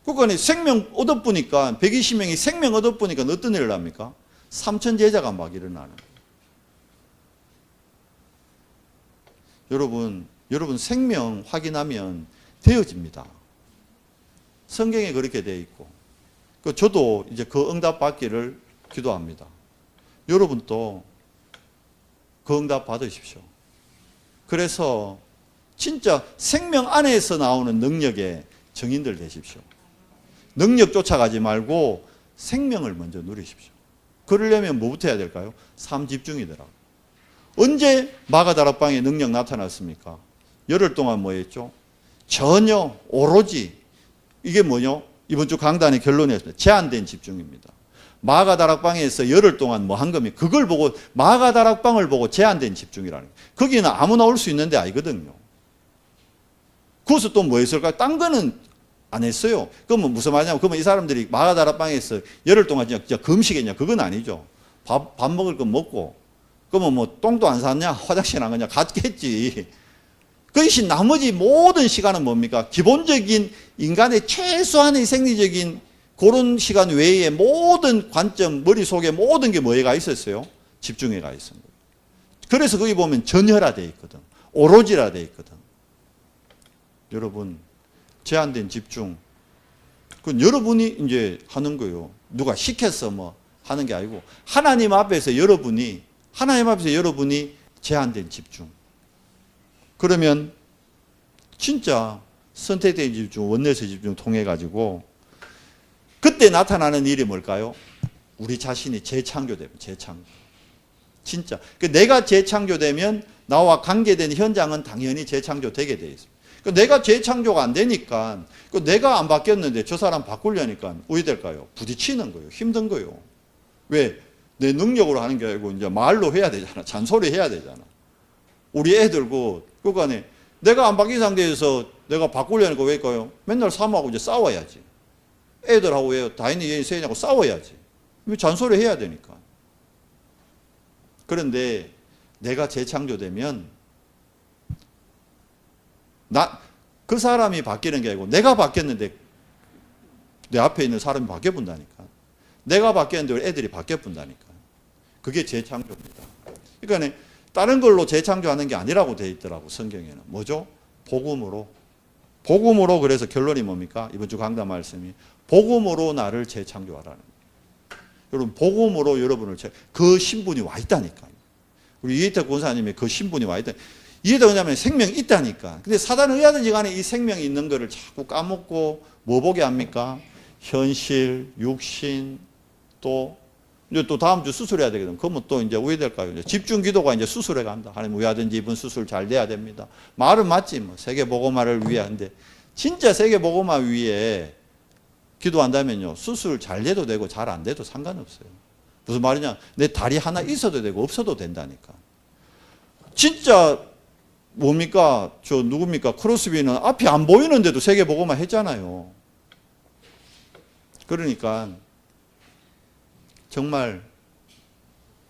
그러니까 생명 얻어보니까 120명이 생명 얻어보니까 어떤 일을 합니까? 3천 제자가 막 일어나는 거예요. 여러분 생명 확인하면 되어집니다. 성경에 그렇게 되어 있고, 저도 이제 그 응답 받기를 기도합니다. 여러분도 그 응답 받으십시오. 그래서 진짜 생명 안에서 나오는 능력의 증인들 되십시오. 능력 쫓아가지 말고 생명을 먼저 누리십시오. 그러려면 뭐부터 해야 될까요? 삶 집중이더라고요. 언제 마가다락방에 능력 나타났습니까? 열흘 동안 뭐 했죠? 전혀 오로지 이게 뭐냐? 이번 주 강단의 결론이었습니다. 제한된 집중입니다. 마가다락방에서 열흘 동안 뭐 한 겁니까? 그걸 보고 마가다락방을 보고 제한된 집중이라는 거예요. 거기는 아무나 올 수 있는 데 아니거든요. 거기서 또 뭐 했을까요? 딴 거는 안 했어요. 그러면 무슨 말이냐면, 그러면 이 사람들이 마가다락방에서 열흘 동안 진짜 금식했냐? 그건 아니죠. 밥 먹을 거 먹고, 그러면 뭐 똥도 안 샀냐? 화장실 안 가냐? 갔겠지. 그 대신 나머지 모든 시간은 뭡니까? 기본적인 인간의 최소한의 생리적인 그런 시간 외에 모든 관점, 머릿속에 모든 게 뭐에가 있었어요? 집중해가 있습니다. 그래서 거기 보면 전혈화되어 있거든. 오로지라 되어 있거든. 여러분, 제한된 집중. 그건 여러분이 이제 하는 거예요. 누가 시켜서 뭐 하는 게 아니고, 하나님 앞에서 여러분이 제한된 집중. 그러면 진짜 선택된 집중, 원내에서 집중 통해가지고 그때 나타나는 일이 뭘까요? 우리 자신이 재창조되면, 재창조. 진짜. 내가 재창조되면 나와 관계된 현장은 당연히 재창조되게 되어 있습니다. 내가 재창조가 안 되니까, 내가 안 바뀌었는데 저 사람 바꾸려니까 어떻게 될까요? 부딪히는 거예요. 힘든 거예요. 왜? 내 능력으로 하는 게 아니고 이제 말로 해야 되잖아. 잔소리 해야 되잖아. 우리 애들 그거 안에 내가 안 바뀐 상태에서 내가 바꾸려니까 왜일까요? 맨날 사모하고 이제 싸워야지. 애들하고 왜 다인이 얘 세냐고 싸워야지. 잔소리 해야 되니까. 그런데 내가 재창조되면 그 사람이 바뀌는 게 아니고 내가 바뀌었는데 내 앞에 있는 사람이 바뀌어본다니까. 내가 바뀌었는데 애들이 바뀌어본다니까. 그게 재창조입니다. 그러니까 다른 걸로 재창조하는 게 아니라고 되어 있더라고, 성경에는. 뭐죠? 복음으로. 복음으로. 그래서 결론이 뭡니까? 이번 주 강단 말씀이 복음으로 나를 재창조하라는 거예요. 여러분, 복음으로 여러분을 그 신분이 와 있다니까요. 우리 이혜택 권사님의 그 신분이 와 있다. 이해가 뭐냐면 생명이 있다니까. 근데 사단은 의하든지 간에 이 생명이 있는 거를 자꾸 까먹고 뭐 보게 합니까? 현실, 육신, 또 다음 주 수술해야 되거든. 그러면 또 이제 왜 될까요? 이제 집중 기도가 이제 수술해 간다. 하나님 의하든지 이번 수술 잘 돼야 됩니다. 말은 맞지 뭐. 세계복음화를 위한데 진짜 세계복음화 위에 기도한다면요. 수술 잘 돼도 되고 잘 안 돼도 상관없어요. 무슨 말이냐? 내 다리 하나 있어도 되고 없어도 된다니까. 진짜 뭡니까? 누굽니까? 크로스비는 앞이 안 보이는데도 세계복음화 했잖아요. 그러니까 정말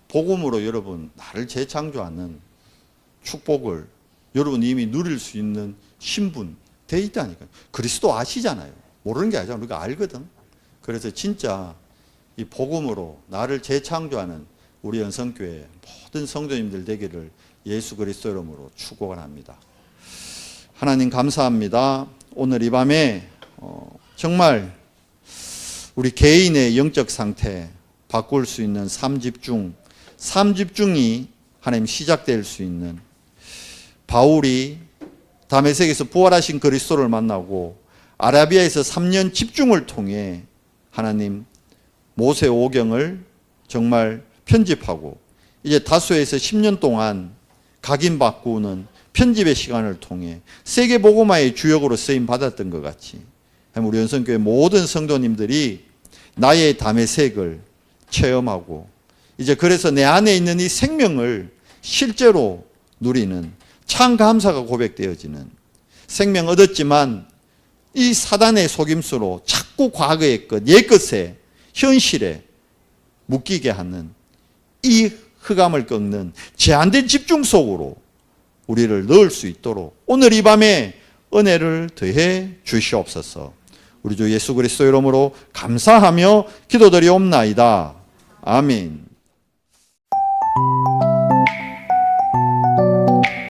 복음으로 여러분 나를 재창조하는 축복을 여러분 이미 누릴 수 있는 신분 돼 있다니까요. 그리스도 아시잖아요. 모르는 게 아니잖아요. 우리가 알거든. 그래서 진짜 이 복음으로 나를 재창조하는 우리 연성교회 모든 성도님들 되기를 예수 그리스도 이름으로 축원합니다. 하나님 감사합니다. 오늘 이 밤에 정말 우리 개인의 영적 상태 바꿀 수 있는 삼집중이 하나님 시작될 수 있는, 바울이 다메섹에서 부활하신 그리스도를 만나고 아라비아에서 3년 집중을 통해 하나님 모세오경을 정말 편집하고 이제 다소에서 10년 동안 각인바꾸는 편집의 시간을 통해 세계복음화의 주역으로 쓰임 받았던 것 같이 우리 연성교회 모든 성도님들이 나의 다메섹을 체험하고 이제 그래서 내 안에 있는 이 생명을 실제로 누리는 참 감사가 고백되어지는, 생명 얻었지만 이 사단의 속임수로 자꾸 과거의 것, 옛것에 현실에 묶이게 하는 이 흑암을 꺾는 제한된 집중 속으로 우리를 넣을 수 있도록 오늘 이 밤에 은혜를 더해 주시옵소서. 우리 주 예수 그리스도 이름으로 감사하며 기도드리옵나이다. 아멘.